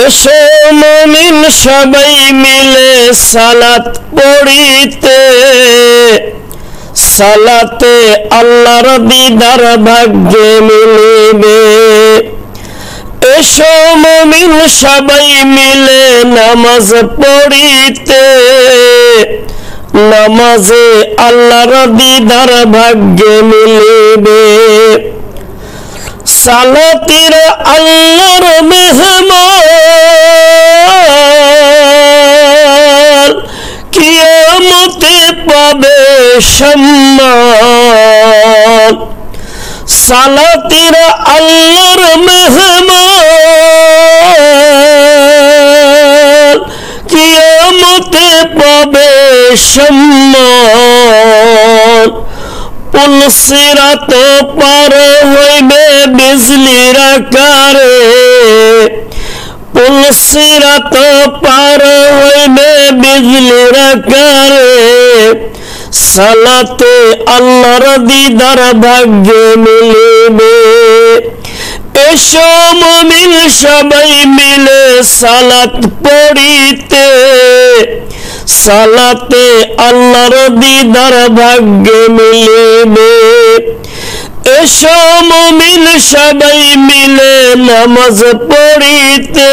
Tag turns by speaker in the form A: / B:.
A: এসো মুমিন সবাই মিলে সালাত পড়িতে, সালাতে আল্লাহর দিদার ভাগ্যে মিলিবে। এসো মুমিন সবাই মিলে নামাজ পড়িতে, নামাজে আল্লাহর দিদার ভাগ্যে মিলিবে। সালাতের আল্লাহর মেহমান কিয়ামতে পাবে সম্মান। সালাতের আল্লাহর মেহমান কিয়ামতে পাবে সম্মান। পুলসিরাত পার হইবে বিজলির আকারে, পুলসিরাত পার হইবে বিজলির আকারে। সালাতে আল্লাহর দিদার ভাগ্যে মিলিবে। এসো মুমিন সবাই মিলে সালাত পড়িতে, সালাতে আল্লাহর দিদার ভাগ্যে মিলিবে। এসো মুমিন সবাই মিলে নামাজ পড়িতে।